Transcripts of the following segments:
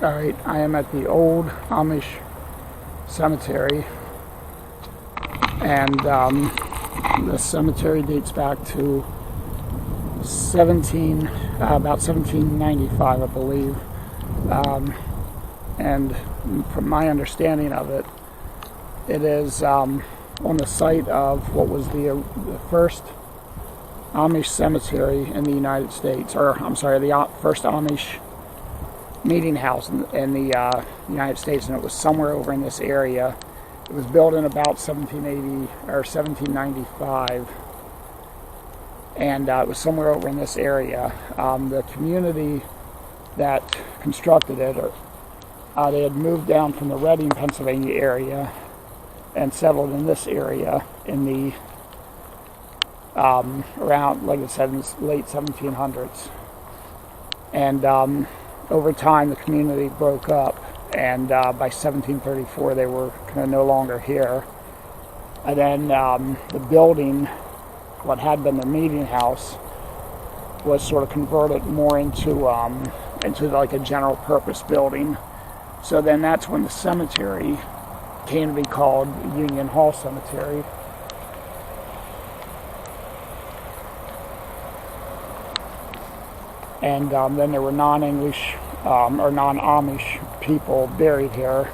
Alright, I am at the old Amish cemetery, and the cemetery dates back to about 1795, I believe, and from my understanding of it, it is on the site of what was the first Amish cemetery in the United States, or I'm sorry, the first Amish Meetinghouse in the United States, and it was somewhere over in this area. It was built in about 1780 or 1795, and it was somewhere over in this area. The community that constructed it, they had moved down from the Reading, Pennsylvania area and settled in this area in the around, like I said, in the late 1700s. And over time, the community broke up, and by 1734, they were kind of no longer here. And then the building, what had been the meeting house, was sort of converted more into like a general purpose building. So then that's when the cemetery came to be called Union Hall Cemetery. And then there were non-English or non-Amish people buried here.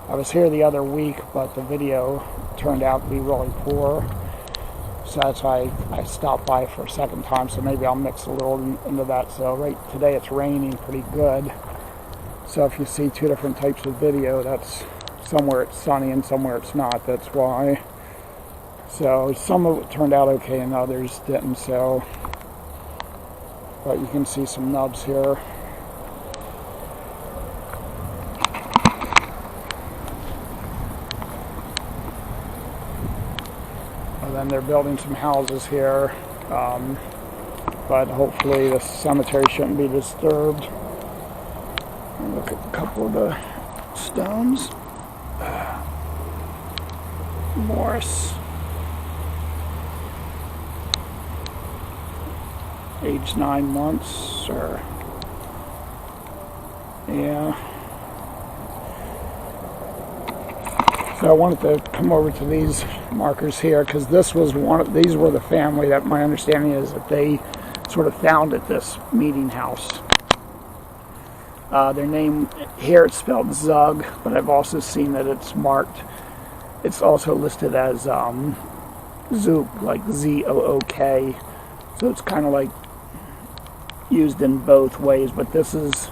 I was here the other week, but the video turned out to be really poor. So that's why I stopped by for a second time, so maybe I'll mix a little into that. So right today it's raining pretty good. So if you see two different types of video, that's somewhere it's sunny and somewhere it's not, that's why. So some of it turned out okay and others didn't, so. But you can see some nubs here. And they're building some houses here, but hopefully the cemetery shouldn't be disturbed. Look at a couple of the stones. Morris, age 9 months, or yeah. So I wanted to come over to these markers here because these were the family that my understanding is that they sort of founded this meeting house. Their name here, it's spelled Zug, but I've also seen that it's marked, it's also listed as Zook, like Z-O-O-K. So it's kind of like used in both ways, but this is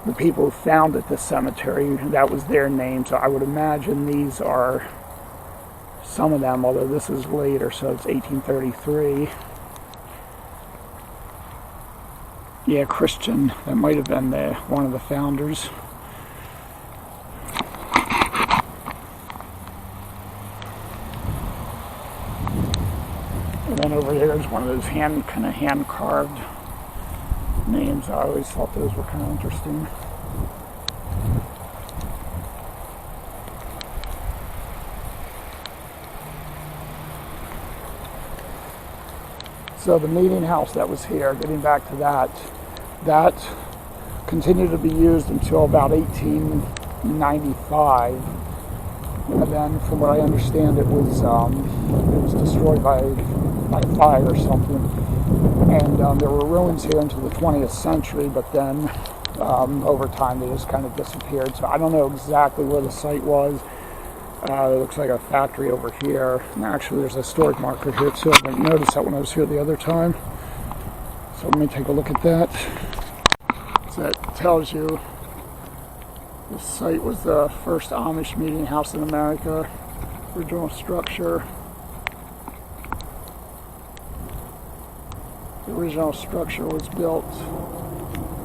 the people who founded the cemetery, that was their name, so I would imagine these are some of them, although this is later, so it's 1833. Yeah, Christian, that might have been one of the founders. And then over here is one of those hand-carved names. I always thought those were kind of interesting. So the meeting house that was here, getting back to that continued to be used until about 1895, and then from what I understand it was destroyed by fire or something. And there were ruins here into the 20th century, but then over time they just kind of disappeared. So I don't know exactly where the site was. It looks like a factory over here. And actually there's a historic marker here too. I didn't notice that when I was here the other time. So let me take a look at that. So that tells you the site was the first Amish meeting house in America. Original structure. The original structure was built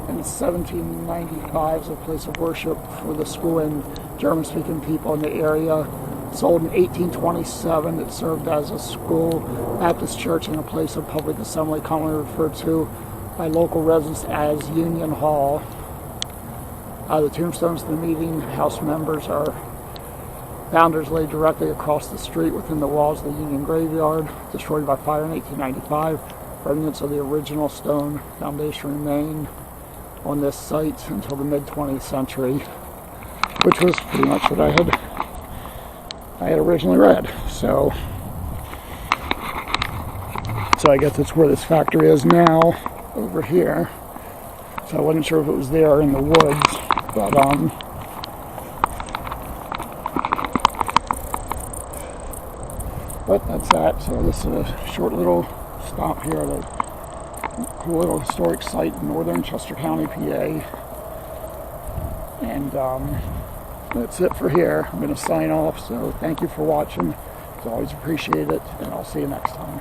in 1795 as a place of worship for the school and German-speaking people in the area. Sold in 1827, it served as a school, Baptist church, and a place of public assembly commonly referred to by local residents as Union Hall. The tombstones of the Meetinghouse members are founders laid directly across the street within the walls of the Union Graveyard, destroyed by fire in 1895. Remnants of the original stone foundation remain on this site until the mid-20th century, which was pretty much what I had originally read. So I guess that's where this factory is now, over here. So I wasn't sure if it was there or in the woods, but that's that. So this is a short little stop here at a cool little historic site in northern Chester County, PA. And that's it for here. I'm going to sign off, so thank you for watching. As always, appreciate it, and I'll see you next time.